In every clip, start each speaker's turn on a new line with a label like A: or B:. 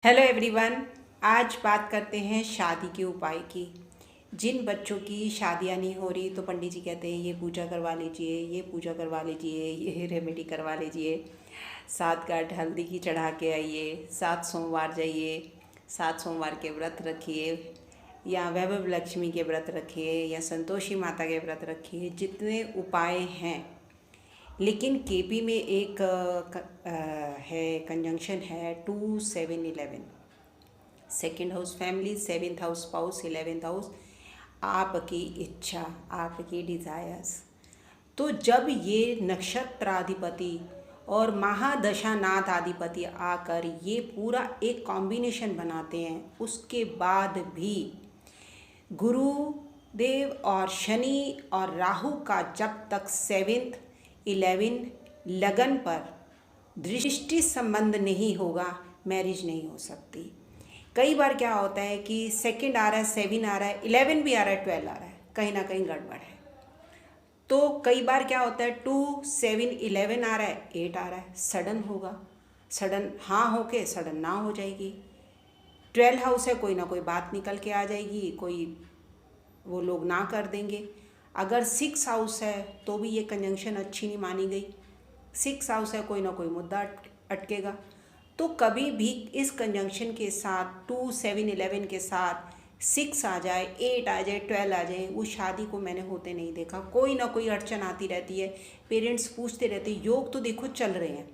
A: Hello everyone. आज बात करते हैं शादी के उपाय की। जिन बच्चों की शादियां नहीं हो रही तो पंडित जी कहते हैं ये पूजा करवा लीजिए, ये पूजा करवा लीजिए, ये रेमेडी करवा लीजिए, 7 गांठ हल्दी की चढ़ा के आइए, 7 सोमवार जाइए, 7 सोमवार के व्रत रखिए, या वैभव लक्ष्मी के व्रत रखिए, या संतोषी माता के व्रत रखिए। जितने उपाय हैं, लेकिन केपी में एक है कंजंक्शन है 2 7 11। Second house family, 7th house spouse, 11th house आपकी इच्छा, आपकी डिज़ायर्स। तो जब ये नक्षत्राधिपति और महादशानाथ अधिपति आकर ये पूरा एक कॉम्बिनेशन बनाते हैं, उसके बाद भी गुरु देव और शनि और राहु का जब तक 7th 11 लगन पर दृष्टि संबंध नहीं होगा, मैरिज नहीं हो सकती। कई बार क्या होता है कि सेकंड आ रहा है, 7 आ रहा है, 11 भी आ रहा है, 12 आ रहा है, कहीं ना कहीं गड़बड़ है। तो कई बार क्या होता है 2 7 11 आ रहा है, 8 आ रहा है, सडन होगा, सडन हाँ होके सडन ना हो जाएगी। 12 हाउस है, कोई ना कोई बात निकल के आ जाएगी, कोई वो लोग ना कर देंगे। अगर 6 हाउस है तो भी ये कंजंक्शन अच्छी नहीं मानी गई। 6 हाउस है, कोई ना कोई मुद्दा अटकेगा। तो कभी भी इस कंजंक्शन के साथ 2 7 11 के साथ 6 आ जाए, 8 आ जाए, 12 आ जाए, वो शादी को मैंने होते नहीं देखा। कोई ना कोई अड़चन आती रहती है, पेरेंट्स पूछते रहते हैं। योग तो देखो चल रहे हैं,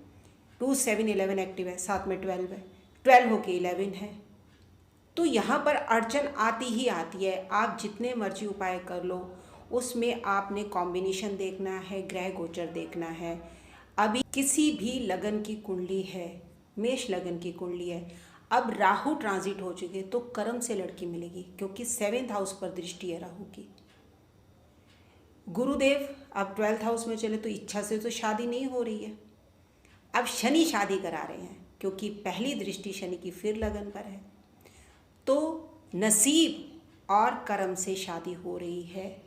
A: 2 7 11 एक्टिव है, साथ में 12 है, 12 होके 11 है। तो यहाँ पर अड़चन आती ही आती है। आप जितने मर्जी उपाय कर लो, उसमें आपने कॉम्बिनेशन देखना है, ग्रह गोचर देखना है। अभी किसी भी लगन की कुंडली है, मेष लगन की कुंडली है, अब राहु ट्रांजिट हो चुके तो कर्म से लड़की मिलेगी, क्योंकि 7th हाउस पर दृष्टि है राहु की। गुरुदेव अब 12th हाउस में चले तो इच्छा से तो शादी नहीं हो रही है। अब शनि शादी करा रहे हैं, क्योंकि पहली दृष्टि शनि की फिर लगन पर है। तो नसीब और कर्म से शादी हो रही है,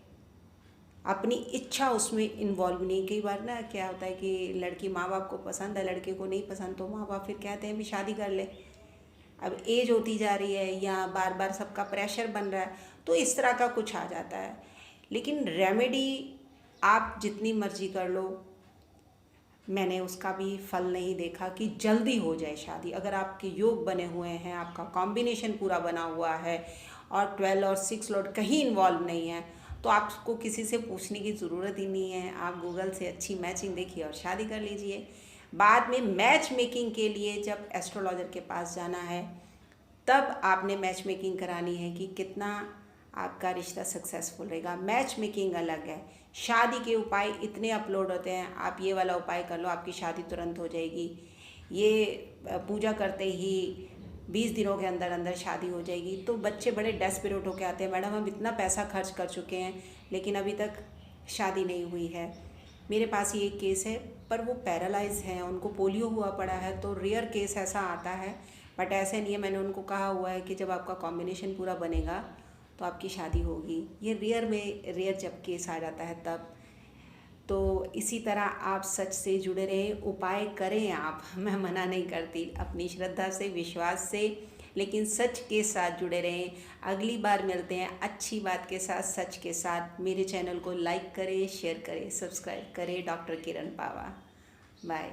A: अपनी इच्छा उसमें इन्वॉल्व नहीं। कई बार ना क्या होता है कि लड़की माँ बाप को पसंद है, लड़के को नहीं पसंद, तो माँ बाप फिर कहते हैं भी शादी कर ले। अब एज होती जा रही है या बार बार सबका प्रेशर बन रहा है, तो इस तरह का कुछ आ जाता है। लेकिन रेमेडी आप जितनी मर्जी कर लो, मैंने उसका भी फल नहीं देखा कि जल्दी हो जाए शादी। अगर आपके योग बने हुए हैं, आपका कॉम्बिनेशन पूरा बना हुआ है और 12 और 6 लॉर्ड कहीं इन्वॉल्व नहीं है, तो आपको किसी से पूछने की ज़रूरत ही नहीं है। आप गूगल से अच्छी मैचिंग देखिए और शादी कर लीजिए। बाद में मैच मेकिंग के लिए जब एस्ट्रोलॉजर के पास जाना है, तब आपने मैच मेकिंग करानी है कि कितना आपका रिश्ता सक्सेसफुल रहेगा। मैच मेकिंग अलग है। शादी के उपाय इतने अपलोड होते हैं, आप ये वाला उपाय कर लो, आपकी शादी तुरंत हो जाएगी। ये पूजा करते ही 20 दिनों के अंदर अंदर शादी हो जाएगी। तो बच्चे बड़े डेस्परेट होकर आते हैं, मैडम हम इतना पैसा खर्च कर चुके हैं लेकिन अभी तक शादी नहीं हुई है। मेरे पास ये एक केस है, पर वो पैरालाइज हैं, उनको पोलियो हुआ पड़ा है, तो रेयर केस ऐसा आता है। बट ऐसे नहीं है, मैंने उनको कहा हुआ है कि जब आपका कॉम्बिनेशन पूरा बनेगा तो आपकी शादी होगी। ये रेयर जब केस आ जाता है तब। तो इसी तरह आप सच से जुड़े रहें, उपाय करें आप, मैं मना नहीं करती, अपनी श्रद्धा से, विश्वास से, लेकिन सच के साथ जुड़े रहें। अगली बार मिलते हैं अच्छी बात के साथ, सच के साथ। मेरे चैनल को लाइक करें, शेयर करें, सब्सक्राइब करें। डॉक्टर किरण पावा। बाय।